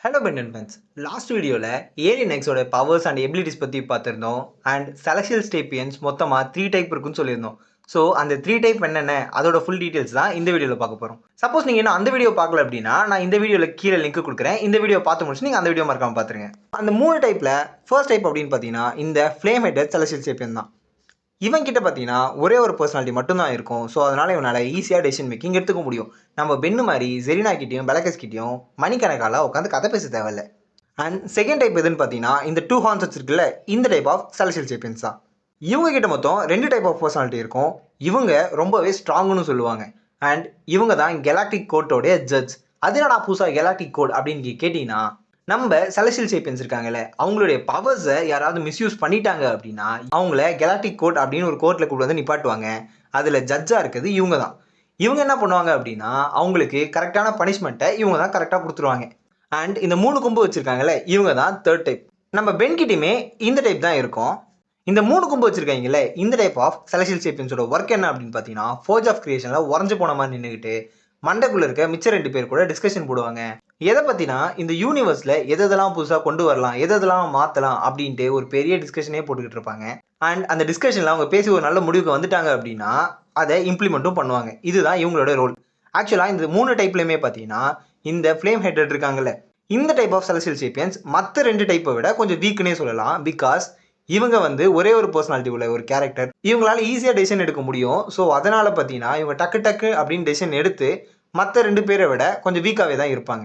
Hello Brendan fans. Last video Alien X ஓட powers and abilities பத்தி பார்த்திருந்தோம் and celestial sapiens மொத்தமா 3 type இருக்குன்னு சொல்லியிருந்தோம். ஸோ அந்த 3 டைப் என்னென்ன அதோட ஃபுல் டீடைல்ஸ் தான் இந்த வீடியோவில் பார்க்க போகிறோம். சப்போஸ் நீங்கள் இன்னும் அந்த வீடியோ பார்க்கல அப்படின்னா நான் இந்த வீடியோவில் கீழே லிங்க் கொடுக்குறேன். இந்த வீடியோ பார்த்து முடிச்சு நீங்கள் அந்த வீடியோ மறக்காம பார்த்துருங்க. அந்த 3 டைப்பில் ஃபர்ஸ்ட் டைப் அப்படின்னு பார்த்தீங்கன்னா இந்த ஃப்ளேம் ஹெட்டட் celestial sapien தான். இவன் கிட்ட பார்த்தீங்கன்னா ஒரே ஒரு பர்சனாலிட்டி மட்டும்தான் இருக்கும். ஸோ அதனால் இவனால் ஈஸியாக டெசிஷன் மேக்கிங் எடுத்துக்க முடியும். நம்ம பென்னு மாதிரி ஜெரினா கிட்டேயும் பெலகஸ் கிட்டேயும் மணிக்கணக்கால உட்காந்து கதை பேச தேவையில்லை. அண்ட் செகண்ட் டைப் எதுன்னு பார்த்தீங்கன்னா இந்த 2 ஹார்ன்ஸ் வச்சிருக்குல்ல இந்த டைப் ஆஃப் celestial sapiens தான். இவங்க கிட்ட மொத்தம் 2 டைப் ஆஃப் பர்சனாலிட்டி இருக்கும். இவங்க ரொம்பவே ஸ்ட்ராங்குன்னு சொல்லுவாங்க. அண்ட் இவங்க தான் கெலாக்டிக் கோட்டோடைய ஜட்ஜ். அது என்னடா புதுசாக கெலாக்டிக் கோட் அப்படின்னு கேட்டிங்கன்னா நம்ம celestial sapiens இருக்காங்கல்ல அவங்களுடைய பவர்ஸை யாராவது மிஸ்யூஸ் பண்ணிட்டாங்க அப்படின்னா அவங்கள கெலாக்டிக் கோர்ட் அப்படின்னு ஒரு கோர்ட்டில் கூப்பிட்டு வந்து நிப்பாட்டுவாங்க. அதில் ஜட்ஜாக இருக்குது இவங்க தான். இவங்க என்ன பண்ணுவாங்க அப்படின்னா அவங்களுக்கு கரெக்டான பனிஷ்மெண்ட்டை இவங்க தான் கரெக்டாக கொடுத்துருவாங்க. அண்ட் இந்த 3 கொம்பு வச்சுருக்காங்கல்ல இவங்க தான் தேர்ட் டைப். நம்ம பென்கிட்டையுமே இந்த டைப் தான் இருக்கும். இந்த 3 கொம்பு வச்சுருக்காங்கல்ல இந்த டைப் ஆஃப் celestial sapiensோட ஒர்க் என்ன அப்படின்னு பார்த்தீங்கன்னா ஃபோர்ஜ் ஆஃப் கிரியேஷனில் உறைஞ்சு போன மாதிரி நின்றுக்கிட்டு மண்டைக்குள்ளே இருக்க மிச்ச 2 பேர் கூட டிஸ்கஷன் போடுவாங்க. எதை பற்றினா இந்த யூனிவர்ஸில் எதெல்லாம் புதுசாக கொண்டு வரலாம் எதெல்லாம் மாற்றலாம் அப்படின்ட்டு ஒரு பெரிய டிஸ்கஷனே போட்டுக்கிட்டு இருப்பாங்க. அண்ட் அந்த டிஸ்கஷனில் அவங்க பேசி ஒரு நல்ல முடிவுக்கு வந்துட்டாங்க அப்படின்னா அதை இம்ப்ளிமெண்ட்டும் பண்ணுவாங்க. இதுதான் இவங்களோட ரோல். ஆக்சுவலாக இந்த 3 டைப்லையுமே பார்த்தீங்கன்னா இந்த ஃப்ளேம் ஹெட்டட் இருக்காங்கல்ல இந்த டைப் ஆஃப் celestial sapiens மற்ற 2 டைப்பை விட கொஞ்சம் வீக்குன்னே சொல்லலாம். பிகாஸ் இவங்க ஒரே ஒரு பர்சனாலிட்டி உள்ள ஒரு கேரக்டர். இவங்களால ஈஸியாக டெசிஷன் எடுக்க முடியும். ஸோ அதனால் பார்த்தீங்கன்னா இவங்க டக்கு டக்கு அப்படின்னு டெசிஷன் எடுத்து மற்ற 2 பேரை விட கொஞ்சம் வீக்காகவே தான் இருப்பாங்க.